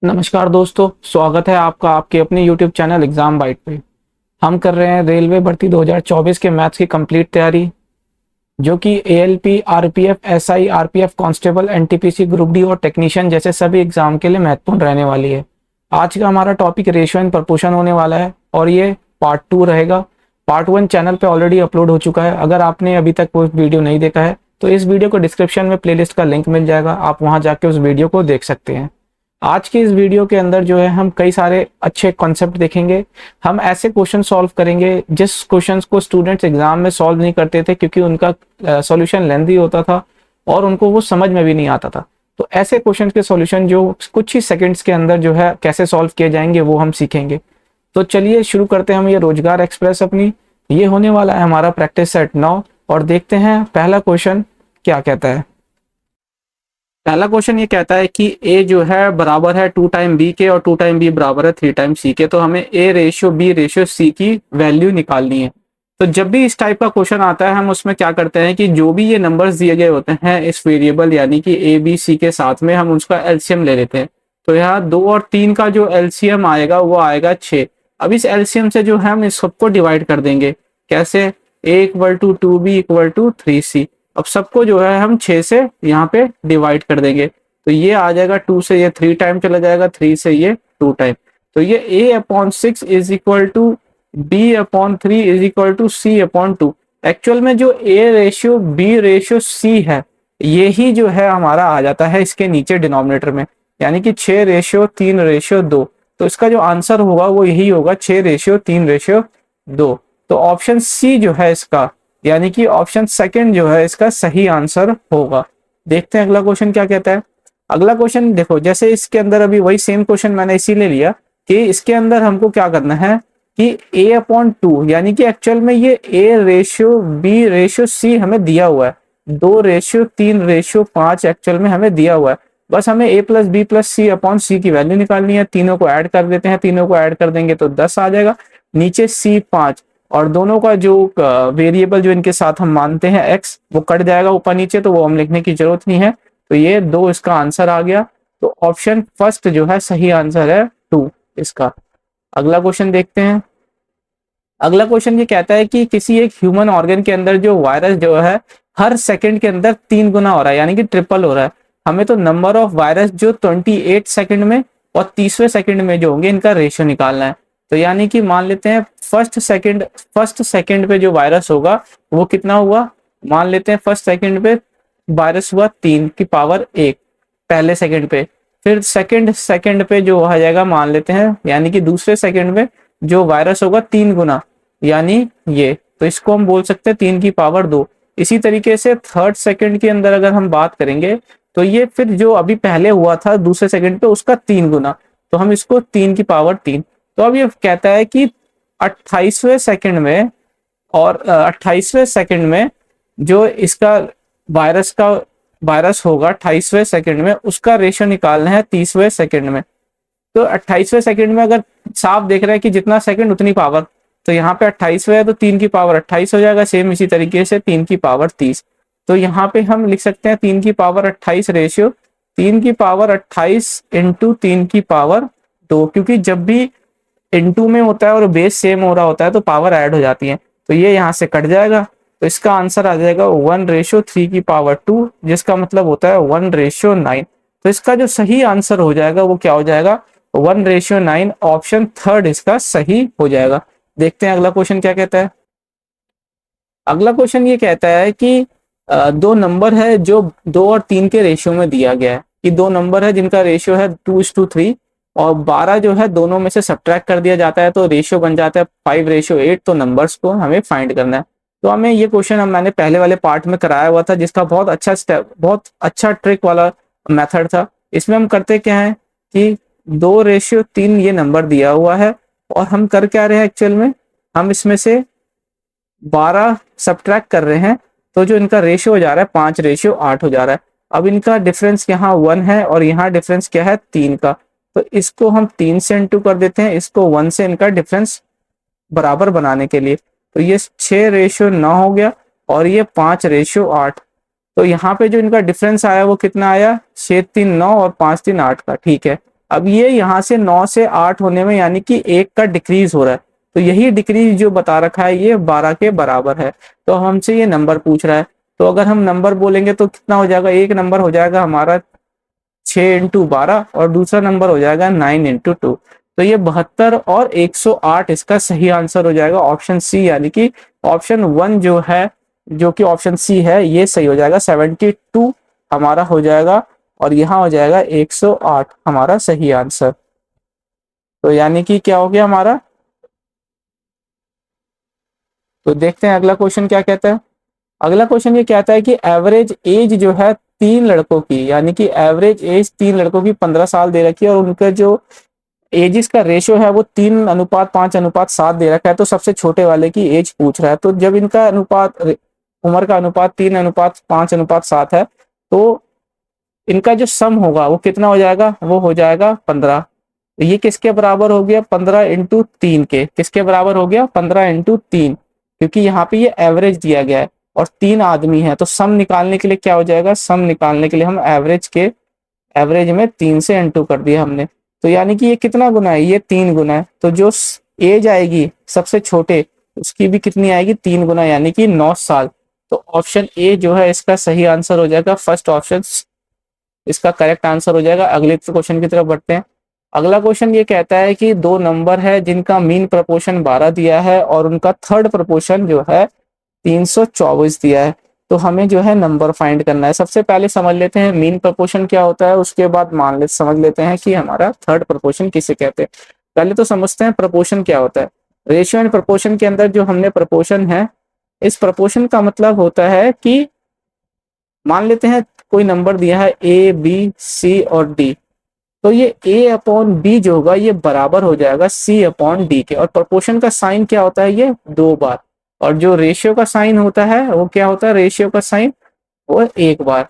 नमस्कार दोस्तों, स्वागत है आपका आपके अपने YouTube चैनल एग्जाम बाइट पे। हम कर रहे हैं रेलवे भर्ती 2024 के मैथ्स की कंप्लीट तैयारी, जो कि ALP, RPF, SI, RPF constable, NTPC, group D और टेक्नीशियन जैसे सभी एग्जाम के लिए महत्वपूर्ण रहने वाली है। आज का हमारा टॉपिक रेशियो एंड प्रपोर्शन होने वाला है और ये पार्ट 2 रहेगा। पार्ट 1 चैनल पे ऑलरेडी अपलोड हो चुका है। अगर आपने अभी तक वो वीडियो नहीं देखा है तो इस वीडियो को डिस्क्रिप्शन में प्लेलिस्ट का लिंक मिल जाएगा, आप वहां जाके उस वीडियो को देख सकते हैं। आज के इस वीडियो के अंदर जो है हम कई सारे अच्छे कॉन्सेप्ट देखेंगे। हम ऐसे क्वेश्चन सॉल्व करेंगे जिस क्वेश्चंस को स्टूडेंट्स एग्जाम में सॉल्व नहीं करते थे, क्योंकि उनका सॉल्यूशन लेंथी होता था और उनको वो समझ में भी नहीं आता था। तो ऐसे क्वेश्चंस के सॉल्यूशन जो कुछ ही सेकंड्स के अंदर जो है कैसे सॉल्व किए जाएंगे वो हम सीखेंगे। तो चलिए शुरू करते हैं हम ये रोजगार एक्सप्रेस अपनी। ये होने वाला है हमारा प्रैक्टिस सेट 9 और देखते हैं पहला क्वेश्चन क्या कहता है। पहला क्वेश्चन ये कहता है कि a जो है बराबर है 2 टाइम b के और 2 टाइम b बराबर है 3 टाइम c के। तो हमें a ratio b ratio c की वैल्यू निकालनी है। तो जब भी इस टाइप का क्वेश्चन आता है हम उसमें क्या करते हैं कि जो भी ये नंबर्स दिए गए होते हैं इस वेरिएबल यानी कि a b c के साथ में हम उसका एलसीएम ले लेते हैं। तो यहाँ 2 और 3 का जो एलसीएम आएगा वो आएगा 6। अब इस एलसीएम से जो है हम इस सबको डिवाइड कर देंगे। कैसे? a equal to 2b equal to 3c। अब सबको जो है हम 6 से यहाँ पे डिवाइड कर देंगे। तो ये आ जाएगा 2 से ये 3 टाइम चला जाएगा, 3 से ये 2 टाइम। तो ये a/6 is equal to b/3 is equal to c/2। Actual में जो a ratio b ratio c है यही जो है हमारा आ जाता है इसके नीचे डिनोमिनेटर में, यानी कि 6 रेशियो 3 रेशियो 2। तो इसका जो आंसर होगा वो यही होगा, 6 रेशियो 3 रेशियो 2। तो ऑप्शन सी जो है इसका, यानी कि ऑप्शन सेकंड जो है इसका सही आंसर होगा। देखते हैं अगला क्वेश्चन क्या कहता है। अगला क्वेश्चन देखो, जैसे इसके अंदर अभी वही सेम क्वेश्चन मैंने इसीलिए लिया कि इसके अंदर हमको क्या करना है कि a/2, यानी कि एक्चुअल में ये a ratio b ratio c हमें दिया हुआ है, 2 रेशियो 3 रेशियो 5 एक्चुअल में हमें दिया हुआ है। बस हमें a plus B plus c/c की वैल्यू निकालनी है। तीनों को ऐड कर देते हैं, तीनों को ऐड कर देंगे तो 10 आ जाएगा। नीचे c 5 और दोनों का जो वेरिएबल जो इनके साथ हम मानते हैं x वो कट जाएगा ऊपर नीचे, तो वो हम लिखने की जरूरत नहीं है। तो ये 2 इसका आंसर आ गया। तो ऑप्शन फर्स्ट जो है सही आंसर है 2 इसका। अगला क्वेश्चन देखते हैं। अगला क्वेश्चन ये कहता है कि किसी एक ह्यूमन ऑर्गन के अंदर जो वायरस जो है हर सेकंड के अंदर 3 गुना हो रहा है, यानी कि ट्रिपल हो रहा है। हमें तो नंबर ऑफ वायरस जो 28 सेकंड में और 30वें सेकंड में जो होंगे इनका रेशियो निकालना है। तो यानी कि मान लेते हैं फर्स्ट सेकंड पे जो वायरस होगा वो कितना हुआ, मान लेते हैं फर्स्ट सेकंड पे वायरस हुआ 3 की पावर 1 पहले सेकंड पे। फिर सेकंड पे जो आ जाएगा मान लेते हैं, यानी कि दूसरे सेकंड में जो वायरस होगा 3 गुना, यानी ये, तो इसको हम बोल सकते हैं 3 की पावर 2। इसी तरीके से थर्ड सेकंड के अंदर अगर हम बात करेंगे तो ये फिर जो अभी पहले हुआ था दूसरे सेकंड पे उसका 3 गुना, तो हम इसको 3 की पावर 3। तो अब ये कहता है कि 28वें सेकंड में और 28वें सेकंड में जो इसका वायरस होगा 28वें सेकंड में उसका रेशियो निकालना है 30वें सेकंड में। तो 28वें सेकंड में अगर साफ देख रहे हैं कि जितना सेकंड उतनी पावर, तो यहाँ पे 28वें है तो 3 की पावर 28 हो जाएगा। सेम इसी तरीके से 3 की पावर 30। तो यहाँ पे हम लिख सकते हैं 3 की पावर 28 रेशियो 3 की पावर 28 इंटू 3 की पावर 2, क्योंकि जब भी इनटू में होता है और बेस सेम हो रहा होता है तो पावर ऐड हो जाती है। तो ये यहाँ से कट जाएगा, तो इसका आंसर आ जाएगा 1/3 की पावर 2, जिसका मतलब होता है 1/9। तो इसका जो सही आंसर हो जाएगा वो क्या हो जाएगा, 1/9। ऑप्शन थर्ड इसका सही हो जाएगा। देखते हैं अगला क्वेश्चन क्या कहता है। अगला क्वेश्चन ये कहता है कि दो नंबर है जो 2 और 3 के रेशियो में दिया गया है कि दो नंबर है जिनका रेशियो है 2:3 और 12 जो है दोनों में से सब्ट्रैक्ट कर दिया जाता है तो रेशियो बन जाता है 5:8। तो नंबर्स को हमें फाइंड करना है। तो हमें ये क्वेश्चन मैंने पहले वाले पार्ट में कराया हुआ था, जिसका बहुत अच्छा स्टेप, बहुत अच्छा ट्रिक वाला मेथड था। इसमें हम करते क्या है कि 2:3 ये नंबर दिया हुआ है और हम कर क्या रहे हैं, एक्चुअल में हम इसमें से 12 सब्ट्रैक्ट कर रहे हैं, तो जो इनका रेशियो हो जा रहा है 5:8 हो जा रहा है। अब इनका डिफरेंस यहाँ 1 है और यहाँ डिफरेंस क्या है 3 का, तो इसको हम 3 से इंटू कर देते हैं, इसको 1 से इनका डिफरेंस बराबर बनाने के लिए। तो ये 6:9 हो गया और ये 5:8। तो यहाँ पे जो इनका डिफरेंस आया वो कितना आया, 6 3 9 और 5 3 8 का। ठीक है, अब ये यहाँ से 9 से 8 होने में यानी कि 1 का डिक्रीज हो रहा है, तो यही डिक्रीज जो बता रखा है ये 12 के बराबर है। तो हमसे ये नंबर पूछ रहा है, तो अगर हम नंबर बोलेंगे तो कितना हो जाएगा, एक नंबर हो जाएगा हमारा 6 इंटू 12 और दूसरा नंबर हो जाएगा 9 इंटू 2। तो ये 72 और 108 इसका सही आंसर हो जाएगा ऑप्शन सी, यानी कि ऑप्शन 1 जो है, जो कि ऑप्शन सी है, ये सही हो जाएगा। 72 हमारा हो जाएगा और यहाँ हो जाएगा 108 हमारा सही आंसर। तो यानी कि क्या हो गया हमारा। तो देखते हैं अगला क्वेश्चन क्या कहता है। अगला क्वेश्चन ये कहता है कि एवरेज एज जो है 3 लड़कों की, यानी कि एवरेज एज 3 लड़कों की 15 साल दे रखी है और उनका जो एजिस का रेशियो है वो 3:5:7 दे रखा है। तो सबसे छोटे वाले की एज पूछ रहा है। तो जब इनका अनुपात, उम्र का अनुपात 3:5:7 है, तो इनका जो सम होगा वो कितना हो जाएगा, वो हो जाएगा 15। तो ये किसके बराबर हो गया, 15 इंटू 3 के। किसके बराबर हो गया, 15 इंटू 3, क्योंकि यहाँ पे ये एवरेज दिया गया है और 3 आदमी है। तो सम निकालने के लिए क्या हो जाएगा, सम निकालने के लिए हम एवरेज में 3 से इंटू कर दिया हमने। तो यानी कि ये कितना गुना है, ये 3 गुना है। तो जो एज आएगी सबसे छोटे उसकी भी कितनी आएगी, 3 गुना, यानी कि 9 साल। तो ऑप्शन ए जो है इसका सही आंसर हो जाएगा, फर्स्ट ऑप्शन इसका करेक्ट आंसर हो जाएगा। अगले क्वेश्चन की तरफ बढ़ते हैं। अगला क्वेश्चन ये कहता है कि 2 नंबर है जिनका मीन प्रपोर्शन 12 दिया है और उनका थर्ड प्रपोर्शन जो है 324 दिया है। तो हमें जो है नंबर फाइंड करना है। सबसे पहले समझ लेते हैं मीन प्रपोर्शन क्या होता है, उसके बाद समझ लेते हैं कि हमारा थर्ड प्रपोर्शन किसे कहते हैं। पहले तो समझते हैं प्रपोर्शन क्या होता है। रेशियो एंड प्रपोर्शन के अंदर जो हमने प्रपोर्शन है, इस प्रपोर्शन का मतलब होता है कि मान लेते हैं कोई नंबर दिया है ए बी सी और डी, तो ये ए अपॉन बी जो होगा ये बराबर हो जाएगा सी अपॉन डी के। और प्रपोर्शन का साइन क्या होता है, ये 2 बार। और जो रेशियो का साइन होता है वो क्या होता है, रेशियो का साइन वो 1 बार।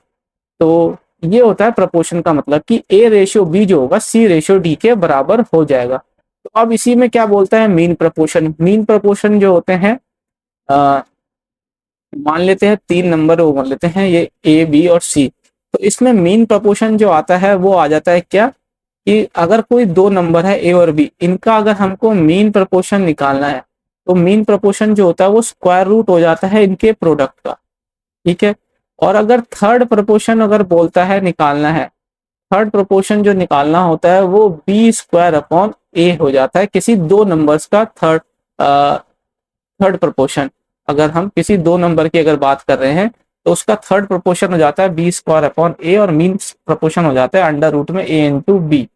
तो ये होता है प्रपोर्शन का मतलब कि ए रेशियो बी जो होगा सी रेशियो डी के बराबर हो जाएगा। तो अब इसी में क्या बोलता है, मीन प्रपोर्शन। मीन प्रपोर्शन जो होते हैं, मान लेते हैं 3 नंबर वो मान लेते हैं ये ए बी और सी। तो इसमें मीन प्रपोर्शन जो आता है वो आ जाता है क्या, कि अगर कोई 2 नंबर है ए और बी, इनका अगर हमको मीन प्रपोर्शन निकालना है तो मीन प्रपोर्शन जो होता है वो स्क्वायर रूट हो जाता है इनके प्रोडक्ट का, ठीक है। और अगर थर्ड प्रपोर्शन अगर बोलता है निकालना है, थर्ड प्रपोर्शन जो निकालना होता है वो बी स्क्वायर अपॉन ए हो जाता है किसी 2 नंबर्स का थर्ड प्रपोर्शन। अगर हम किसी 2 नंबर की अगर बात कर रहे हैं तो उसका थर्ड प्रपोर्शन हो जाता है बी स्क्वायर अपॉन ए और मीन प्रपोर्शन हो जाता है अंडर रूट में ए इंटू बी,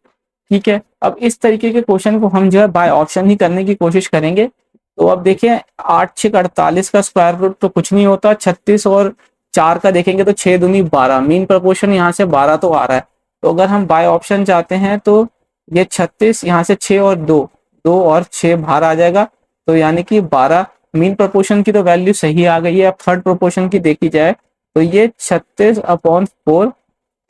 ठीक है। अब इस तरीके के क्वेश्चन को हम जो है बाय ऑप्शन ही करने की कोशिश करेंगे। तो अब देखिए 8×6 = 48 का स्क्वायर रूट तो कुछ नहीं होता, 36 और 4 का देखेंगे तो 6×2 = 12, मीन प्रपोर्शन यहाँ से 12 तो आ रहा है। तो अगर हम बाय ऑप्शन चाहते हैं तो ये 36, यहाँ से 6 और 2, 2 और 6 बाहर आ जाएगा, तो यानी कि 12। मीन प्रपोर्शन की तो वैल्यू सही आ गई है। अब थर्ड प्रपोर्शन की देखी जाए तो ये 36/4,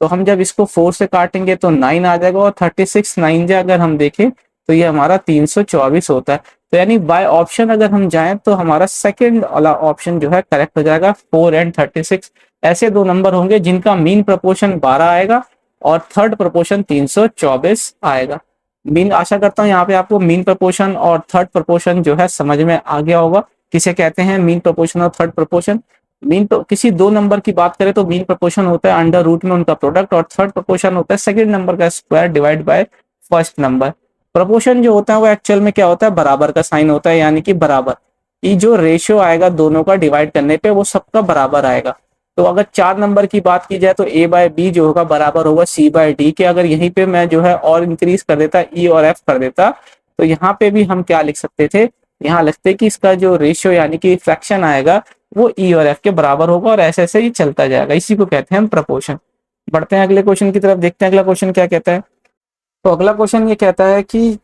तो हम जब इसको 4 से काटेंगे तो 9 आ जाएगा और 36 9 जा अगर हम देखें तो ये हमारा 324 होता है। तो यानी बाय ऑप्शन अगर हम जाएं तो हमारा सेकंड वाला ऑप्शन जो है करेक्ट हो जाएगा, 4 एंड 36 ऐसे 2 नंबर होंगे जिनका मीन प्रपोर्शन 12 आएगा और थर्ड प्रपोर्शन 324 आएगा। मीन, आशा करता हूँ यहाँ पे आपको मीन प्रपोर्शन और थर्ड प्रपोर्शन जो है समझ में आ गया होगा किसे कहते हैं मीन प्रपोर्शन और थर्ड प्रपोर्शन। मीन किसी 2 नंबर की बात करें तो मीन प्रपोर्शन होता है अंडर रूट में उनका प्रोडक्ट और थर्ड प्रपोर्शन होता है सेकंड नंबर का square divide by first number. Proportion जो होता है वो एक्चुअल में क्या होता है, बराबर का साइन होता है, यानी कि बराबर ये जो रेशियो आएगा दोनों का डिवाइड करने पे वो सबका बराबर आएगा। तो अगर 4 नंबर की बात की जाए तो ए बाय बी जो होगा बराबर होगा सी बाय डी के। अगर यहीं पे मैं जो है और इंक्रीज कर देता, ई और एफ कर देता, तो यहाँ पे भी हम क्या लिख सकते थे, यहाँ लिखते कि इसका जो रेशियो यानी कि फ्रैक्शन आएगा वो ई और एफ के बराबर होगा और ऐसे ऐसे ही चलता जाएगा। इसी को कहते हैं हम प्रपोर्शन। बढ़ते हैं अगले क्वेश्चन की तरफ, देखते हैं अगला क्वेश्चन क्या कहता है। तो अगला क्वेश्चन ये कहता है कि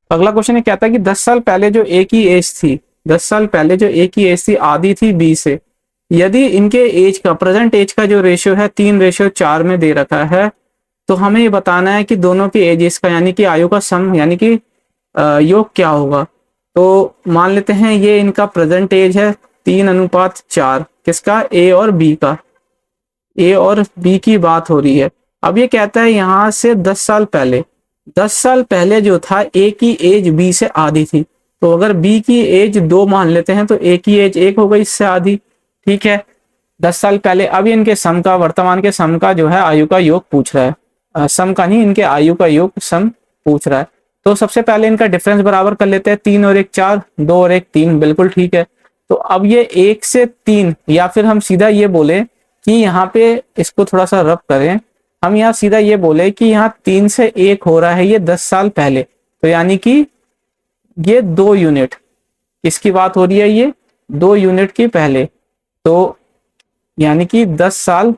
10 साल पहले जो ए की एज थी, 10 साल पहले जो ए की एज थी आधी थी बी से। यदि इनके एज का, प्रेजेंट एज का जो रेशियो है 3:4 में दे रखा है, तो हमें ये बताना है कि दोनों की एजेस का यानी कि आयु का सम यानी कि योग क्या होगा। तो मान लेते हैं ये इनका प्रेजेंट एज है 3:4, किसका, ए और बी का। ए और बी की बात हो रही है। अब ये कहता है यहाँ से 10 साल पहले, 10 साल पहले जो था ए की एज बी से आधी थी, तो अगर बी की एज 2 मान लेते हैं तो ए की एज 1 हो गई इससे आधी। ठीक है, 10 साल पहले। अब इनके सम का, वर्तमान के सम का जो है आयु का योग पूछ रहा है, सम का नहीं, इनके आयु का योग सम पूछ रहा है। तो सबसे पहले इनका डिफरेंस बराबर कर लेते हैं, 3 और 1 4, 2 और 1 3, बिल्कुल ठीक है। तो अब ये 1 से 3, या फिर हम सीधा ये बोले कि यहाँ पे इसको थोड़ा सा रब करें, हम यहाँ सीधा ये बोले कि यहाँ 3 से 1 हो रहा है ये 10 साल पहले, तो यानी कि ये 2 यूनिट, किसकी बात हो रही है, ये 2 यूनिट की पहले, तो यानी कि 10 साल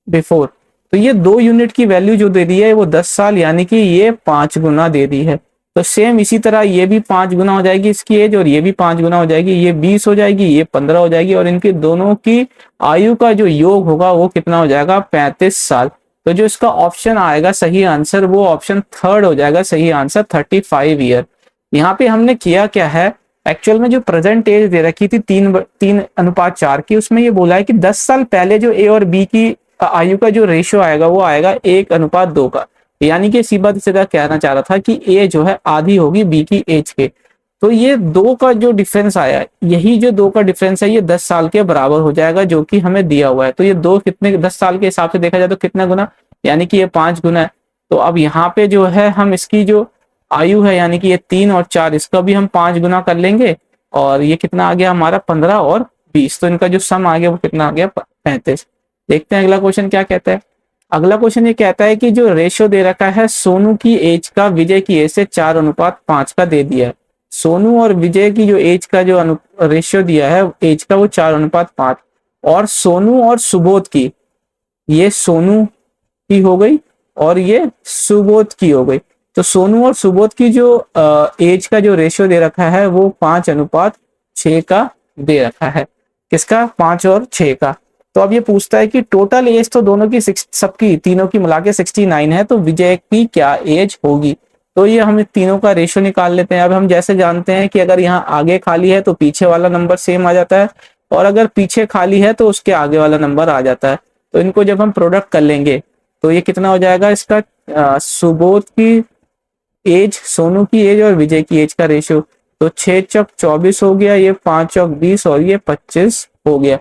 बिफोर। तो ये 2 यूनिट की वैल्यू जो दे दी है वो 10 साल, यानी कि ये 5 गुना दे दी है। तो सेम इसी तरह ये भी 5 गुना हो जाएगी इसकी एज, और ये भी 5 गुना हो जाएगी, ये 20 हो जाएगी, ये 15 हो जाएगी, और इनके दोनों की आयु का जो योग होगा वो कितना हो जाएगा, 35 साल। तो जो इसका ऑप्शन आएगा सही आंसर, वो ऑप्शन थर्ड हो जाएगा सही आंसर, 35 ईयर। यहाँ पे हमने किया क्या है, एक्चुअल में जो प्रेजेंट एज दे रखी थी 3:4 की, उसमें ये बोला है कि 10 साल पहले जो ए और बी की आयु का जो रेशियो आएगा वो आएगा 1:2 का, यानी कि सीधा सीधा कहना चाह रहा था कि ए जो है आधी होगी बी की एज के। तो ये 2 का जो डिफरेंस आया, यही जो 2 का डिफरेंस है ये 10 साल के बराबर हो जाएगा, जो कि हमें दिया हुआ है। तो ये 2 कितने, 10 साल के हिसाब से देखा जाए तो कितना गुना, यानी कि ये 5 गुना है। तो अब यहाँ पे जो है हम इसकी जो आयु है, यानी कि ये 3 और 4, इसका भी हम 5 गुना कर लेंगे, और ये कितना आ गया हमारा 15 और 20, तो इनका जो सम आ गया वो कितना आ गया 35। देखते हैं अगला क्वेश्चन क्या कहता है। अगला क्वेश्चन ये कहता है कि जो रेशियो दे रखा है सोनू की एज का विजय की एज से 4:5 का दे दिया है। सोनू और विजय की जो एज का जो रेशियो दिया है एज का, वो 4:5, और सोनू और सुबोध की, ये सोनू की हो गई और ये सुबोध की हो गई। तो सोनू और सुबोध की जो एज का जो रेशियो दे रखा है वो 5:6 का दे रखा है। किसका, 5 और 6 का। तो अब ये पूछता है कि टोटल एज तो दोनों की सबकी, तीनों की मिला के 69 है, तो विजय की क्या एज होगी। तो ये हम तीनों का रेशियो निकाल लेते हैं। अब हम जैसे जानते हैं कि अगर यहाँ आगे खाली है तो पीछे वाला नंबर सेम आ जाता है, और अगर पीछे खाली है तो उसके आगे वाला नंबर आ जाता है। तो इनको जब हम प्रोडक्ट कर लेंगे तो ये कितना हो जाएगा इसका, सुबोध की एज, सोनू की एज और विजय की एज का रेशियो। तो 6 चौक 24 हो गया, ये 5 चौक 20 और ये 25 हो गया।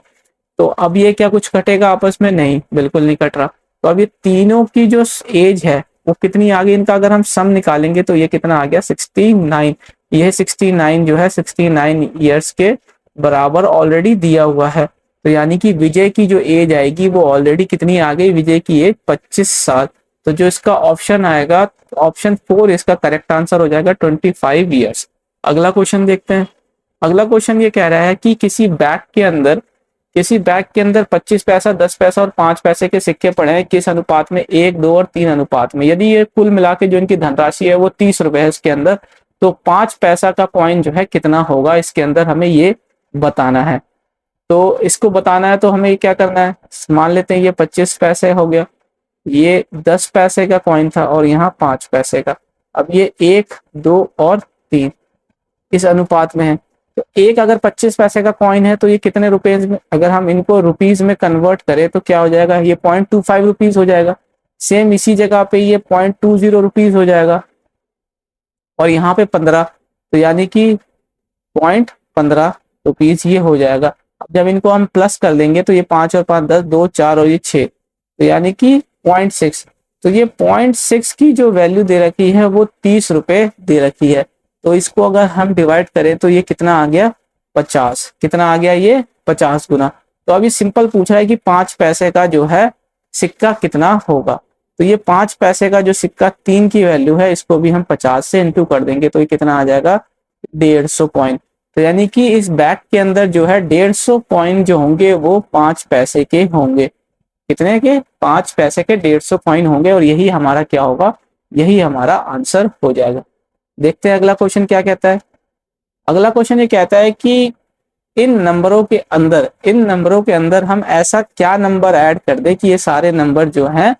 तो अब ये क्या कुछ कटेगा आपस में, नहीं, बिल्कुल नहीं कट रहा। तो अब ये तीनों की जो एज है वो कितनी आ गई, इनका अगर हम सम निकालेंगे तो ये कितना आ गया 69। यह 69 जो है 69 ईयर्स के बराबर ऑलरेडी दिया हुआ है। तो यानी कि विजय की जो एज आएगी वो ऑलरेडी कितनी आ गई, विजय की एज 25 साल। तो जो इसका ऑप्शन आएगा, ऑप्शन 4 इसका करेक्ट आंसर हो जाएगा, 25 ईयर्स। अगला क्वेश्चन देखते हैं। अगला क्वेश्चन ये कह रहा है कि किसी बैग के अंदर 25 पैसा, 10 पैसा और 5 पैसे के सिक्के पड़े हैं, किस अनुपात में, 1, 2 और 3 अनुपात में। यदि ये कुल मिला के जो इनकी धनराशि है वो 30 रुपए है इसके अंदर, तो 5 पैसा का कॉइन जो है कितना होगा इसके अंदर, हमें ये बताना है। तो इसको बताना है तो हमें क्या करना है, मान लेते हैं ये 25 पैसे हो गया, ये 10 पैसे का कॉइन था और यहाँ 5 पैसे का। अब ये 1, 2 और 3 इस अनुपात में है। तो एक अगर 25 पैसे का कॉइन है तो ये कितने रुपए में, अगर हम इनको रुपीज में कन्वर्ट करें तो क्या हो जाएगा, ये 0.25 रुपीज हो जाएगा। सेम इसी जगह पे ये 0.20 रुपीज हो जाएगा, और यहाँ पे 15, तो यानी कि 0.15 रुपीज ये हो जाएगा। अब जब इनको हम प्लस कर देंगे तो ये 5 और 5 10, 2 4 और ये 6, तो यानी कि 0.6। तो ये 0.6 की जो वैल्यू दे रखी है वो 30 रुपए दे रखी है। तो इसको अगर हम डिवाइड करें तो ये कितना आ गया, 50। कितना आ गया, ये 50 गुना। तो अभी सिंपल पूछ रहा है कि 5 पैसे का जो है सिक्का कितना होगा। तो ये 5 पैसे का जो सिक्का 3 की वैल्यू है, इसको भी हम 50 से इंटू कर देंगे तो ये कितना आ जाएगा, 150 कॉइन। तो यानी कि इस बैग के अंदर जो है 150 कॉइन जो होंगे वो 5 पैसे के होंगे। कितने के, 5 पैसे के 150 कॉइन होंगे, और यही हमारा क्या होगा, यही हमारा आंसर हो जाएगा। देखते हैं अगला क्वेश्चन क्या कहता है। अगला क्वेश्चन ये कहता है कि इन नंबरों के अंदर हम ऐसा क्या नंबर ऐड कर दे कि ये सारे नंबर जो हैं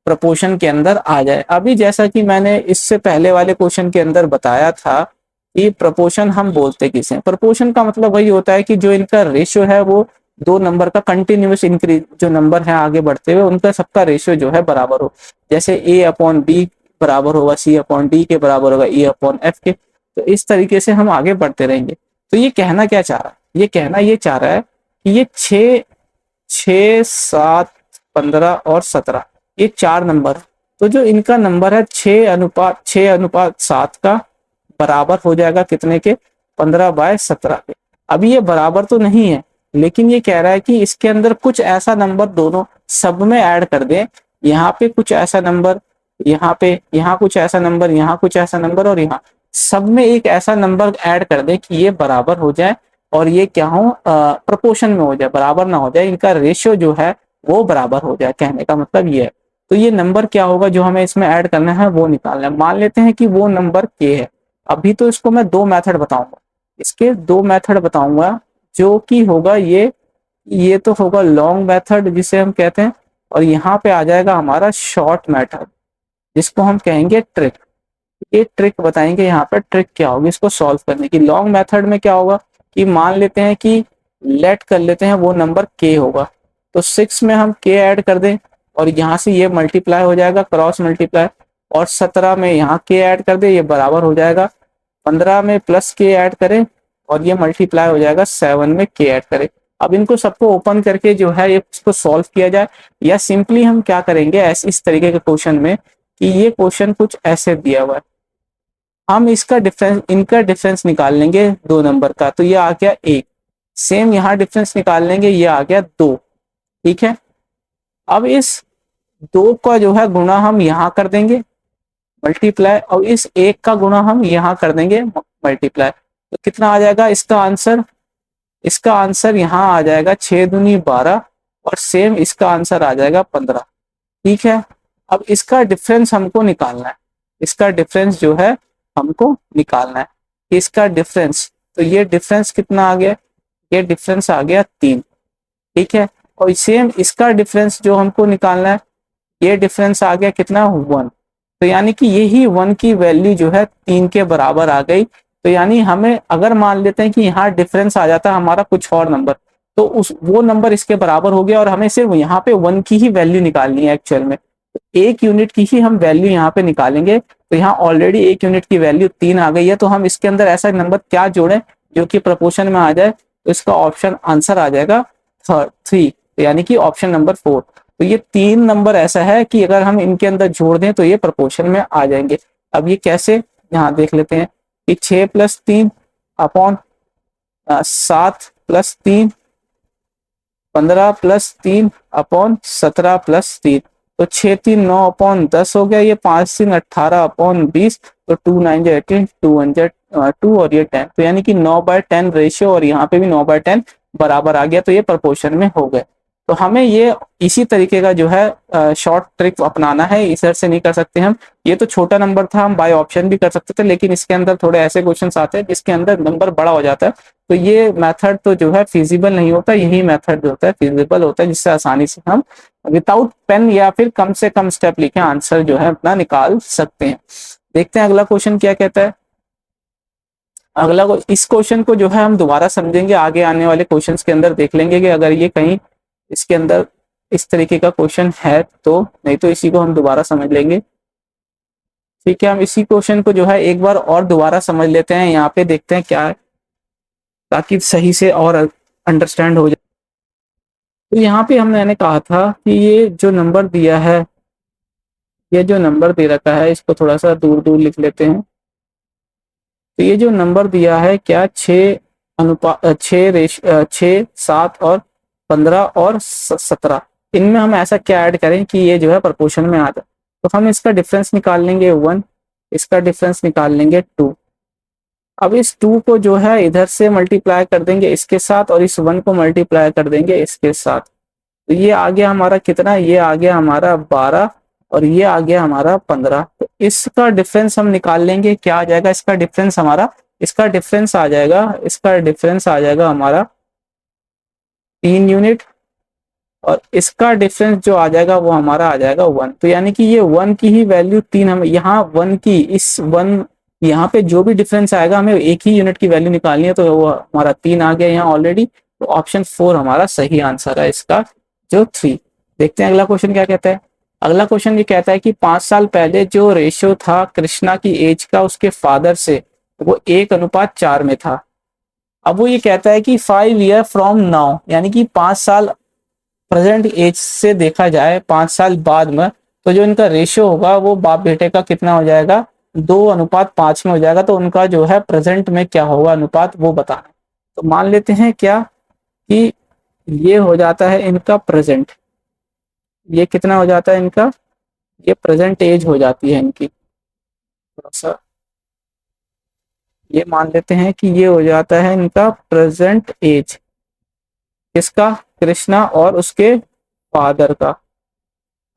प्रपोर्शन के अंदर आ जाए। अभी जैसा कि मैंने इससे पहले वाले क्वेश्चन के अंदर बताया था कि प्रपोर्शन हम बोलते किसे, प्रपोर्शन का मतलब वही होता है कि जो इनका रेशियो है वो 2 नंबर का कंटिन्यूस इंक्रीज, जो नंबर है आगे बढ़ते हुए उनका सबका रेशियो जो है बराबर हो। जैसे a/b बराबर होगा C/D के बराबर होगा E/F के। तो इस तरीके से हम आगे बढ़ते रहेंगे। तो ये कहना क्या चाह रहा है, ये कहना ये चाह रहा है कि ये 6, 7, 15 और 17 ये 4 नंबर, तो जो इनका नंबर है 6:7 का बराबर हो जाएगा कितने के, 15/17 के। अभी ये बराबर तो नहीं है, लेकिन ये कह रहा है कि इसके अंदर कुछ ऐसा नंबर दोनों सब में ऐड कर दें, यहाँ पे कुछ ऐसा नंबर, यहाँ पे, यहाँ कुछ ऐसा नंबर, यहाँ कुछ ऐसा नंबर, और यहाँ सब में एक ऐसा नंबर ऐड कर दें कि ये बराबर हो जाए और ये क्या हो, प्रोपोर्शन में हो जाए, बराबर ना हो जाए, इनका रेशियो जो है वो बराबर हो जाए। कहने का मतलब ये है। तो ये नंबर क्या होगा जो हमें इसमें ऐड करना है वो निकालना है। मान लेते हैं कि वो नंबर k है। अभी तो इसको मैं 2 मेथड बताऊंगा, इसके 2 मेथड बताऊंगा, जो कि होगा ये तो होगा लॉन्ग मेथड जिसे हम कहते हैं, और यहाँ पे आ जाएगा हमारा शॉर्ट मेथड जिसको हम कहेंगे ट्रिक। ये ट्रिक बताएंगे यहाँ पर, ट्रिक क्या होगी इसको सॉल्व करने की। लॉन्ग मेथड में क्या होगा कि मान लेते हैं कि लेट कर लेते हैं वो नंबर k होगा, तो 6 में हम k ऐड कर दें और यहाँ से ये मल्टीप्लाई हो जाएगा, क्रॉस मल्टीप्लाई, और 17 में यहाँ k ऐड कर दे, ये बराबर हो जाएगा। 15 में प्लस k ऐड करें और ये मल्टीप्लाई हो जाएगा, 7 में k ऐड करें। अब इनको सबको ओपन करके जो है ये इसको सॉल्व किया जाए, या सिंपली हम क्या करेंगे ऐसे इस तरीके के क्वेश्चन में कि ये क्वेश्चन कुछ ऐसे दिया हुआ है, हम इसका डिफरेंस, इनका डिफरेंस निकाल लेंगे 2 नंबर का, तो ये आ गया 1। सेम यहाँ डिफरेंस निकाल लेंगे, ये आ गया 2। ठीक है, अब इस 2 का जो है गुणा हम यहाँ कर देंगे मल्टीप्लाई, और इस 1 का गुणा हम यहाँ कर देंगे मल्टीप्लाई। तो कितना आ जाएगा इसका आंसर, इसका आंसर यहाँ आ जाएगा 6 दूनी 12, और सेम इसका आंसर आ जाएगा 15। ठीक है, अब इसका डिफरेंस हमको निकालना है, इसका डिफरेंस जो है हमको निकालना है, इसका डिफरेंस, तो ये डिफरेंस कितना आ गया, ये डिफरेंस आ गया 3। ठीक है, और सेम इसका डिफरेंस जो हमको निकालना है, ये डिफरेंस आ गया कितना, 1। तो यानी कि यही 1 की वैल्यू जो है 3 के बराबर आ गई। तो यानी हमें अगर मान लेते हैं कि यहाँ डिफरेंस आ जाता है हमारा कुछ और नंबर, तो उस वो नंबर इसके बराबर हो गया, और हमें सिर्फ यहाँ पे 1 की ही वैल्यू निकालनी है एक्चुअल में। तो 1 यूनिट की ही हम वैल्यू यहाँ पे निकालेंगे। तो यहाँ ऑलरेडी 1 यूनिट की वैल्यू 3 आ गई है, तो हम इसके अंदर ऐसा नंबर क्या जोड़ें जो कि प्रोपोर्शन में आ जाए, तो इसका ऑप्शन आंसर आ जाएगा 3, यानी कि ऑप्शन नंबर 4। तो ये 3 नंबर ऐसा है कि अगर हम इनके अंदर जोड़ दें तो ये प्रोपोर्शन में आ जाएंगे। अब ये कैसे, यहाँ देख लेते हैं कि 6 + 3 अपॉन 7 + 3, 15 + 3 अपॉन 17 + 3, तो 6 3 9 अपॉन 10 हो गया, ये 5 3 18 अपॉन 20, तो 2 9 18, 2 और ये 10, तो यानी कि 9/10 रेशियो, और यहाँ पे भी 9/10 बराबर आ गया, तो ये प्रोपोर्शन में हो गए। तो हमें ये इसी तरीके का जो है शॉर्ट ट्रिक अपनाना है, इधर से नहीं कर सकते हम। ये तो छोटा नंबर था, हम बाय ऑप्शन भी कर सकते थे, लेकिन इसके अंदर थोड़े ऐसे क्वेश्चंस आते हैं जिसके अंदर नंबर बड़ा हो जाता है, तो ये मेथड तो जो है फिजिबल नहीं होता, यही मेथड जो होता है फिजिबल होता है, जिससे आसानी से हम विदाउट पेन या फिर कम से कम स्टेप लिखे आंसर जो है अपना निकाल सकते हैं। देखते हैं अगला क्वेश्चन क्या कहता है। इस क्वेश्चन को जो है हम दोबारा समझेंगे, आगे आने वाले क्वेश्चंस के अंदर देख लेंगे कि अगर ये कहीं इसके अंदर इस तरीके का क्वेश्चन है तो, नहीं तो इसी को हम दोबारा समझ लेंगे। ठीक है, हम इसी क्वेश्चन को जो है एक बार और दोबारा समझ लेते हैं, यहाँ पे देखते हैं क्या है, ताकि सही से और अंडरस्टैंड हो जाए। तो यहाँ पे मैंने कहा था कि ये जो नंबर दिया है, ये जो नंबर दे रखा है, इसको थोड़ा सा दूर दूर लिख लेते हैं। तो ये जो नंबर दिया है क्या, 6, 7 और 15 और 17, इनमें हम ऐसा क्या ऐड करें कि ये जो है प्रोपोर्शन में आ जाए। तो हम इसका डिफरेंस निकाल लेंगे 1, इसका डिफरेंस निकाल लेंगे 2। अब इस 2 को जो है इधर से मल्टीप्लाई कर देंगे इसके साथ, और इस 1 को मल्टीप्लाई कर देंगे इसके साथ। तो ये आ गया हमारा कितना, ये आ गया हमारा 12, और ये आ गया हमारा 15। तो इसका डिफरेंस हम निकाल लेंगे, क्या आ जाएगा इसका डिफरेंस हमारा, इसका डिफरेंस आ जाएगा हमारा 3 यूनिट, और इसका डिफरेंस जो आ जाएगा वो हमारा आ जाएगा 1। तो यानी कि ये 1 की ही वैल्यू 3, हम यहाँ 1 की, इस 1 यहाँ पे जो भी डिफरेंस आएगा हमें एक ही यूनिट की वैल्यू निकालनी है, तो वो हमारा 3 आ गया यहाँ ऑलरेडी। तो ऑप्शन 4 हमारा सही आंसर है इसका, जो 3। देखते हैं अगला क्वेश्चन क्या कहता है। अगला क्वेश्चन ये कहता है कि 5 साल पहले जो रेशियो था कृष्णा की एज का उसके फादर से, वो 1:4 में था। अब वो ये कहता है कि 5 ईयर फ्रॉम नाउ, यानी कि 5 साल प्रेजेंट एज से देखा जाए 5 साल बाद में, तो जो इनका रेशियो होगा वो बाप बेटे का कितना हो जाएगा, 2:5 में हो जाएगा। तो उनका जो है प्रेजेंट में क्या होगा अनुपात, वो बताना। तो मान लेते हैं क्या कि ये हो जाता है इनका प्रेजेंट, ये कितना हो जाता है इनका, ये प्रेजेंट एज हो जाती है इनकी, थोड़ा सा ये मान लेते हैं कि ये हो जाता है इनका प्रेजेंट एज, किसका, कृष्णा और उसके फादर का।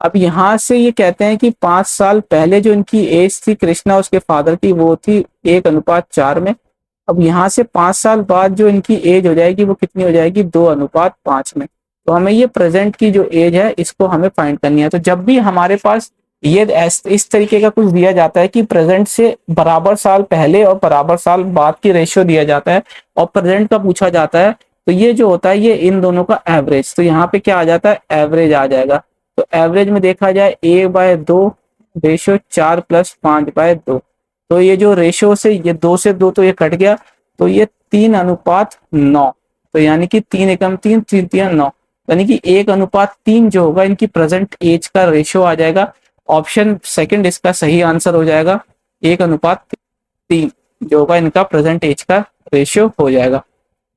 अब यहाँ से ये कहते हैं कि 5 साल पहले जो इनकी एज थी कृष्णा उसके फादर की, वो थी 1:4 में। अब यहाँ से 5 साल बाद जो इनकी एज हो जाएगी वो कितनी हो जाएगी, 2:5 में। तो हमें ये प्रेजेंट की जो एज है इसको हमें फाइंड करनी है। तो जब भी हमारे पास ये इस तरीके का कुछ दिया जाता है कि प्रेजेंट से बराबर साल पहले और बराबर साल बाद की रेशियो दिया जाता है और प्रेजेंट का पूछा जाता है, तो ये जो होता है ये इन दोनों का एवरेज, तो यहाँ पे क्या आ जाता है, एवरेज आ जाएगा। तो एवरेज में देखा जाए 1/2 रेशियो 4 + 5/2, तो ये जो रेशियो से ये 2 से 2 तो ये कट गया, तो ये 3:9, तो यानी कि 3 एकम 3 3 3 9, यानी कि 1:3 जो होगा इनकी प्रेजेंट एज का रेशियो आ जाएगा। ऑप्शन सेकंड इसका सही आंसर हो जाएगा, 1:3 जो होगा इनका प्रेजेंट एज का रेशियो हो जाएगा।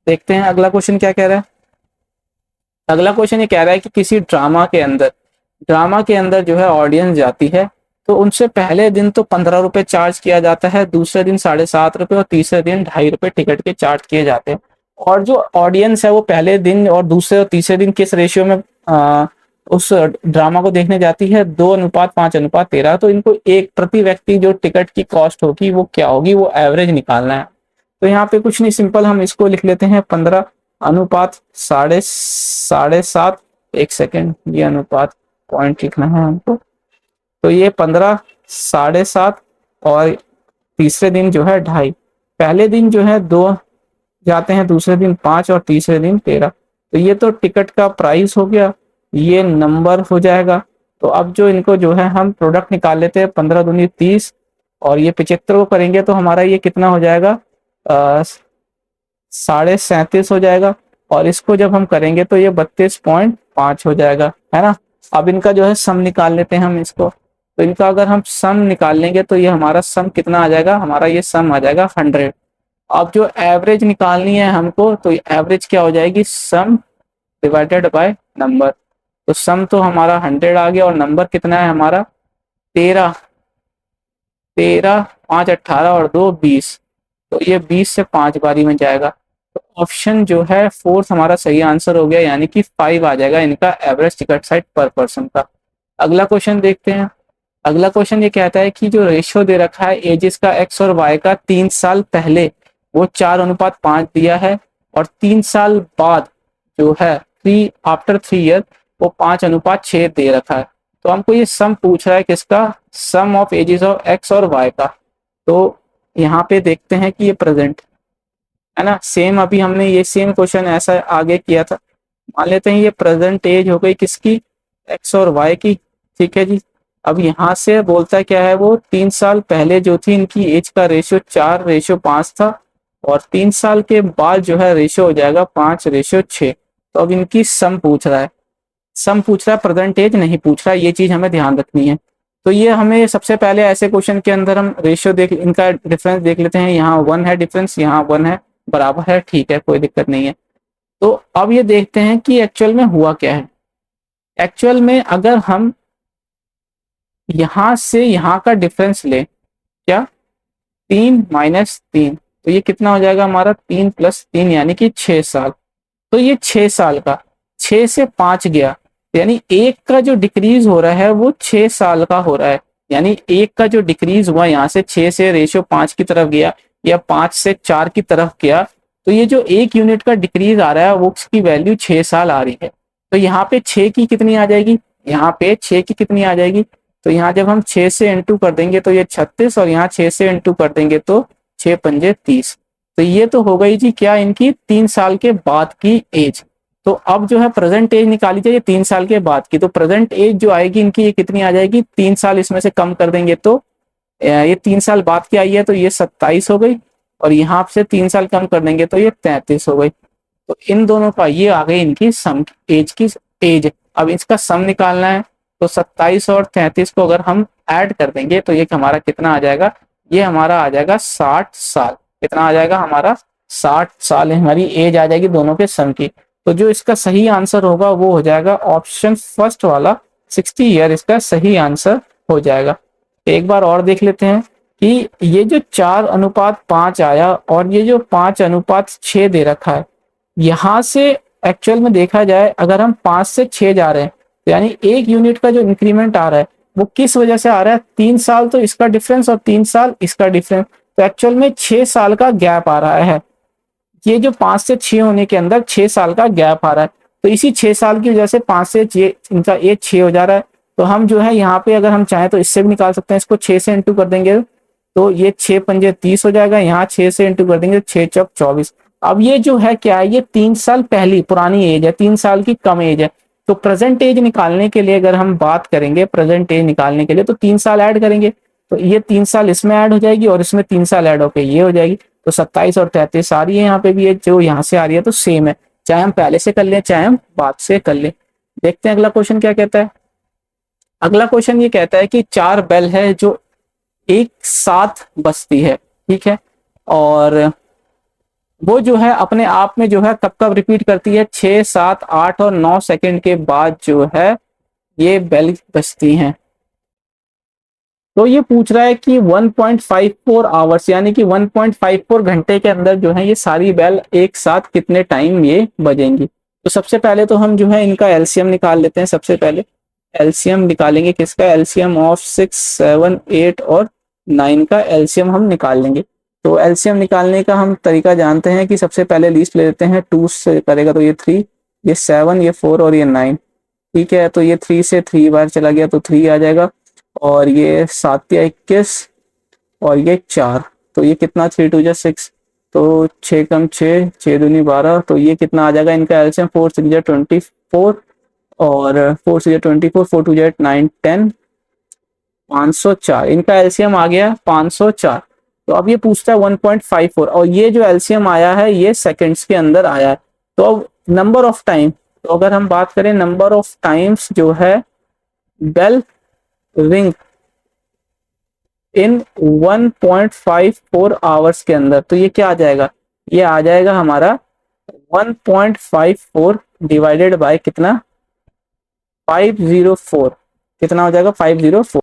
देखते हैं अगला क्वेश्चन क्या कह रहा है। अगला क्वेश्चन ये कह रहा है कि किसी ड्रामा के अंदर जो है ऑडियंस जाती है, तो उनसे पहले दिन तो 15 रुपए चार्ज किया जाता है, दूसरे दिन 7.5 रुपए और तीसरे दिन 2.5 रुपए टिकट के चार्ज किए जाते हैं। और जो ऑडियंस है वो पहले दिन और दूसरे और तीसरे दिन किस रेशियो में उस ड्रामा को देखने जाती है, 2:5:13। तो इनको एक प्रति व्यक्ति जो टिकट की कॉस्ट होगी वो क्या होगी, वो एवरेज निकालना है। तो यहाँ पे कुछ नहीं, सिंपल हम इसको लिख लेते हैं 15:7.5। एक सेकेंड, ये अनुपात पॉइंट लिखना है हमको। तो ये 15:7.5 और तीसरे दिन जो है 2.5, पहले दिन जो है 2 जाते हैं, दूसरे दिन 5 और तीसरे दिन 13। तो ये तो टिकट का प्राइस हो गया, ये नंबर हो जाएगा। तो अब जो इनको जो है हम प्रोडक्ट निकाल लेते हैं, 15 दूनी 30 और ये 75 को करेंगे तो हमारा ये कितना हो जाएगा, 37.5 हो जाएगा। और इसको जब हम करेंगे तो ये 32.5 हो जाएगा, है ना। अब इनका जो है सम निकाल लेते हैं हम इसको। तो इनका अगर हम सम निकाल लेंगे तो ये हमारा सम कितना आ जाएगा, हमारा ये सम आ जाएगा 100। अब जो एवरेज निकालनी है हमको, तो एवरेज क्या हो जाएगी, सम डिवाइडेड बाय नंबर। तो सम तो हमारा 100 आ गया और नंबर कितना है हमारा 13, 5 18 और 2 20। तो ये 20 से 5 बारी में जाएगा। तो ऑप्शन जो है फोर्थ हमारा सही आंसर हो गया, यानी कि 5 आ जाएगा इनका एवरेज टिकट साइज पर पर्सन का। अगला क्वेश्चन देखते हैं। अगला क्वेश्चन ये कहता है कि जो रेशियो दे रखा है एजेस का एक्स और वाई का 3 साल पहले वो 4:5 दिया है, और 3 साल बाद जो है आफ्टर 3 ईयर वो 5:6 दे रखा है। तो हमको ये सम पूछ रहा है किसका, सम ऑफ एजेस ऑफ एक्स और वाई का। तो यहाँ पे देखते हैं कि ये प्रेजेंट है ना, सेम अभी हमने ये सेम क्वेश्चन ऐसा आगे किया था। मान लेते हैं ये प्रेजेंट एज हो गई किसकी, एक्स और वाई की, ठीक है जी। अब यहाँ से बोलता है क्या है, वो 3 साल पहले जो थी इनकी एज का रेशियो 4:5 था, और 3 साल के बाद जो है रेशियो हो जाएगा 5:6। तो अब इनकी सम पूछ रहा है, सम पूछ रहा है, प्रेजेंट एज नहीं पूछ रहा है, ये चीज हमें ध्यान रखनी है। तो ये हमें सबसे पहले ऐसे क्वेश्चन के अंदर हम रेशियो देख, इनका डिफरेंस देख लेते हैं। यहाँ 1 है डिफरेंस, यहाँ 1 है, बराबर है, ठीक है, कोई दिक्कत नहीं है। तो अब ये देखते हैं कि एक्चुअल में हुआ क्या है। एक्चुअल में अगर हम यहां से यहाँ का डिफरेंस ले, क्या 3 - 3, तो ये कितना हो जाएगा हमारा 3 + 3 यानी कि 6 साल। तो ये 6 साल का 6 से 5 गया, यानी एक का जो डिक्रीज हो रहा है वो 6 साल का हो रहा है। यानी एक का जो डिक्रीज हुआ यहाँ से 6 से रेशियो 5 की तरफ गया या 5 से 4 की तरफ गया, तो ये जो 1 यूनिट का डिक्रीज आ रहा है वो उसकी वैल्यू 6 साल आ रही है। तो यहाँ पे 6 की कितनी आ जाएगी, यहाँ पे 6 की कितनी आ जाएगी, तो यहाँ जब हम 6 से इंटू कर देंगे तो ये 36, और यहाँ 6 से इंटू कर देंगे तो 6 × 5 = 30। तो ये तो हो गई जी क्या, इनकी 3 साल के बाद की एज। तो अब जो है प्रेजेंट एज निकाली जाए 3 साल के बाद की, तो प्रेजेंट एज जो आएगी इनकी ये कितनी आ जाएगी, 3 साल इसमें से कम कर देंगे तो ये 3 साल बाद की आई है तो ये 27 हो गई, और यहाँ से 3 साल कम कर देंगे तो ये 33 हो गई। तो इन दोनों का ये आ गई इनकी सम एज की एज। अब इसका सम निकालना है, तो 27 और 33 को अगर हम ऐड कर देंगे तो ये हमारा कितना आ जाएगा, ये हमारा आ जाएगा 60 साल। कितना आ जाएगा हमारा, 60 साल हमारी एज आ जाएगी दोनों के सम की। तो जो इसका सही आंसर होगा वो हो जाएगा ऑप्शन फर्स्ट वाला, 60 ईयर इसका सही आंसर हो जाएगा। एक बार और देख लेते हैं कि ये जो 4:5 आया और ये जो 5:6 दे रखा है, यहाँ से एक्चुअल में देखा जाए अगर हम 5 से 6 जा रहे हैं तो यानी 1 यूनिट का जो इंक्रीमेंट आ रहा है वो किस वजह से आ रहा है, 3 साल तो इसका डिफरेंस और 3 साल इसका डिफरेंस, तो एक्चुअल में 6 साल का गैप आ रहा है। ये जो 5 से 6 होने के अंदर 6 साल का गैप आ रहा है, तो इसी 6 साल की वजह से 5 से 6 इनका एज 6 हो जा रहा है। तो हम जो है यहाँ पे अगर हम चाहें तो इससे भी निकाल सकते हैं, इसको 6 से इंटू कर देंगे तो ये 6 पंजे 30 हो जाएगा, यहाँ 6 से इंटू कर देंगे 6 चौक 24। अब ये जो है क्या है, ये 3 साल पहली पुरानी एज है, 3 साल की कम एज है। तो प्रेजेंट एज निकालने के लिए अगर हम बात करेंगे, प्रेजेंट एज निकालने के लिए तो 3 साल ऐड करेंगे, तो ये 3 साल इसमें ऐड हो जाएगी और इसमें 3 साल ऐड होके ये हो जाएगी। तो 27 और 33 आ रही है यहाँ पे भी, ये जो यहाँ से आ रही है तो सेम है, चाहे हम पहले से कर लें चाहे हम बाद से कर लें। देखते हैं अगला क्वेश्चन क्या कहता है। अगला क्वेश्चन ये कहता है कि 4 बेल है जो एक साथ बजती है, ठीक है, और वो जो है अपने आप में जो है कब कब रिपीट करती है, 6, 7, 8 और 9 सेकंड के बाद जो है ये बेल बजती हैं। तो ये पूछ रहा है कि 1.54 आवर्स यानी कि 1.54 घंटे के अंदर जो है ये सारी बेल एक साथ कितने टाइम ये बजेंगी। तो सबसे पहले तो हम जो है इनका एलसीएम निकाल लेते हैं। सबसे पहले एलसीएम निकालेंगे किसका, एलसीएम ऑफ 6, 7, 8 और 9 का एलसीएम हम निकाल लेंगे। तो एलसीएम निकालने का हम तरीका जानते हैं कि सबसे पहले लीस्ट ले लेते हैं, 2 से करेगा तो ये 3, ये 7, ये 4 और ये 9, ठीक है। तो ये 3 से 3 बार चला गया तो 3 आ जाएगा, और ये 7 या 21 और ये 4, तो ये कितना 3 2 जा 6, तो 6 कम 6, 6 दूनी 12, तो ये कितना आ जाएगा इनका एलसीएम 4 6 जा 24 और 4 6 जा 24, 4 2 जा 9 10, 504 इनका एलसीएम आ गया 504। तो अब ये पूछता है 1.54 और ये जो एलसीएम आया है ये सेकंड्स के अंदर आया है। तो अब नंबर ऑफ टाइम, तो अगर हम बात करें नंबर ऑफ टाइम्स जो है बेल रिंग इन 1.54 आवर्स के अंदर, तो ये क्या आ जाएगा, ये आ जाएगा हमारा 1.54 डिवाइडेड बाय कितना 504, कितना हो जाएगा 504।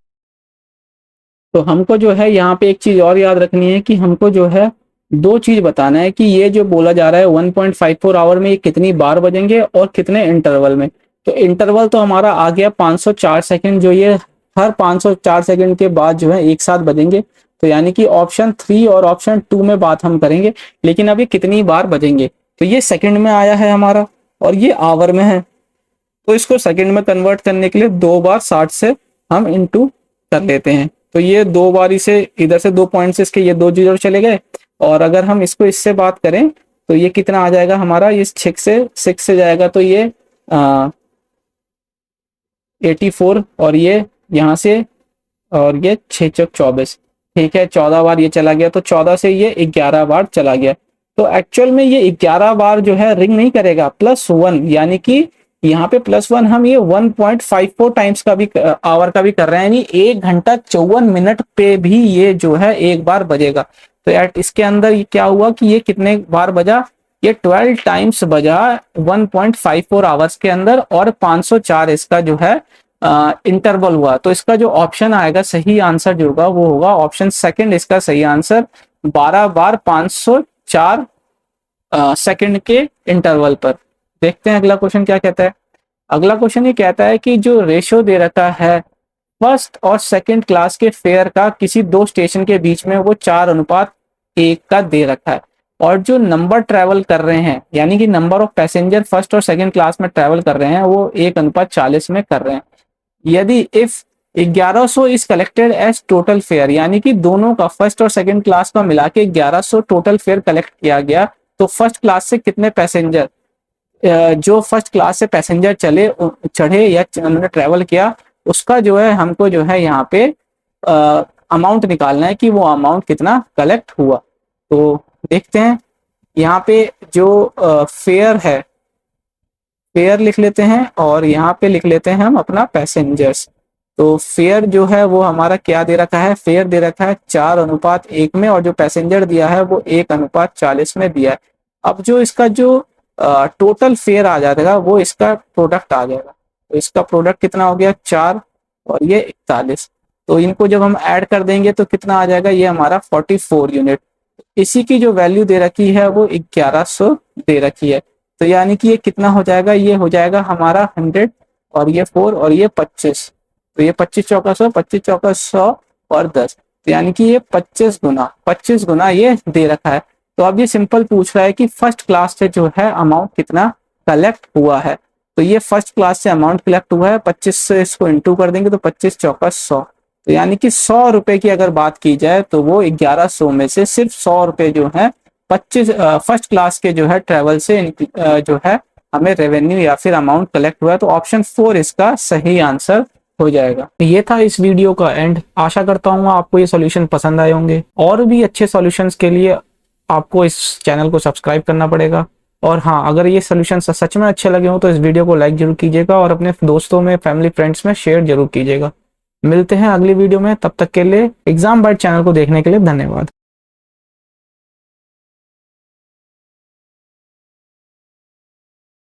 तो हमको जो है यहाँ पे एक चीज और याद रखनी है कि हमको जो है दो चीज बताना है कि ये जो बोला जा रहा है 1.54 आवर में ये कितनी बार बजेंगे और कितने इंटरवल में। तो इंटरवल तो हमारा आ गया 504 सेकंड, जो ये हर 504 सेकंड के बाद जो है एक साथ बजेंगे। तो यानी कि ऑप्शन 3 और ऑप्शन 2 में बात हम करेंगे, लेकिन अब ये कितनी बार बजेंगे, तो ये सेकंड में आया है हमारा और ये आवर में है, तो इसको सेकंड में कन्वर्ट करने के लिए 2 बार 60 से हम इंटू कर लेते हैं। तो ये 2 बार इसे इधर से 2 पॉइंट से इसके ये 2 जीरो चले गए, और अगर हम इसको इससे बात करें तो ये कितना आ जाएगा हमारा, ये 6 से जाएगा तो ये 84 और ये यहाँ से और ये 6 चौक 24, ठीक है। 14 बार ये चला गया, तो 14 से ये 11 बार चला गया। तो एक्चुअल में ये 11 बार जो है रिंग नहीं करेगा, +1 यानी कि यहाँ पे +1 हम ये 1.54 टाइम्स का भी आवर का भी कर रहे हैं, यानी 1 घंटा 54 मिनट पे भी ये जो है एक बार बजेगा। तो यार इसके अंदर ये क्या हुआ कि ये कितने बार बजा, ये 12 टाइम्स बजा 1.54 आवर्स के अंदर, और 504 इसका जो है इंटरवल हुआ। तो इसका जो ऑप्शन आएगा सही आंसर जो होगा वो होगा ऑप्शन सेकंड, इसका सही आंसर 12 बार 504 सेकंड के इंटरवल पर। देखते हैं अगला क्वेश्चन क्या कहता है। अगला क्वेश्चन ये कहता है कि जो रेशो दे रखा है फर्स्ट और सेकंड क्लास के फेयर का किसी 2 स्टेशन के बीच में वो 4:1 का दे रखा है, और जो नंबर ट्रेवल कर रहे हैं यानी कि नंबर ऑफ पैसेंजर फर्स्ट और सेकंड क्लास में ट्रेवल कर रहे हैं वो 1:40 में कर रहे हैं। यदि if 1100 is collected as total fare, यानी कि दोनों का फर्स्ट और सेकंड क्लास का मिला के 1100 टोटल फेयर कलेक्ट किया गया, तो फर्स्ट क्लास से कितने पैसेंजर जो फर्स्ट क्लास से पैसेंजर चढ़े या उन्होंने ट्रेवल किया, उसका जो है हमको जो है यहाँ पे अमाउंट निकालना है कि वो अमाउंट कितना कलेक्ट हुआ। तो देखते हैं यहाँ पे जो फेयर है, फेयर लिख लेते हैं और यहाँ पे लिख लेते हैं हम अपना पैसेंजर्स। तो फेयर जो है वो हमारा क्या दे रखा है, फेयर दे रखा है 4:1 में, और जो पैसेंजर दिया है वो 1:40 में दिया है। अब जो इसका जो टोटल फेयर आ जाएगा वो इसका प्रोडक्ट आ जाएगा। तो इसका प्रोडक्ट कितना हो गया, 4 और ये 41। तो इनको जब हम ऐड कर देंगे तो कितना आ जाएगा, ये हमारा 44 यूनिट। इसी की जो वैल्यू दे रखी है वो 1100 दे रखी है। तो यानी कि ये कितना हो जाएगा, ये हो जाएगा हमारा 100 और ये 4 और ये 25। तो ये 25 चौका 100, 25 चौका 100 और 10। तो यानी कि ये 25 गुना ये दे रखा है। तो अब ये सिंपल पूछ रहा है कि फर्स्ट क्लास से जो है अमाउंट कितना कलेक्ट हुआ है। तो ये फर्स्ट क्लास से अमाउंट कलेक्ट हुआ है, 25 से इसको इंटू कर देंगे तो 25 चौका 100। तो यानी कि 100 रुपए की अगर बात की जाए तो वो 1100 में से सिर्फ 100 रुपए जो है 25 फर्स्ट क्लास के जो है ट्रेवल से जो है हमें रेवेन्यू या फिर अमाउंट कलेक्ट हुआ है। तो ऑप्शन 4 इसका सही आंसर हो जाएगा। ये था इस वीडियो का एंड। आशा करता हूँ आपको ये सॉल्यूशन पसंद आए होंगे। और भी अच्छे सॉल्यूशंस के लिए आपको इस चैनल को सब्सक्राइब करना पड़ेगा। और हाँ, अगर ये सॉल्यूशन सच में अच्छे लगे हो तो इस वीडियो को लाइक जरूर कीजिएगा और अपने दोस्तों में, फैमिली, फ्रेंड्स में शेयर जरूर कीजिएगा। मिलते हैं अगली वीडियो में, तब तक के लिए एग्जाम बाइट चैनल को देखने के लिए धन्यवाद।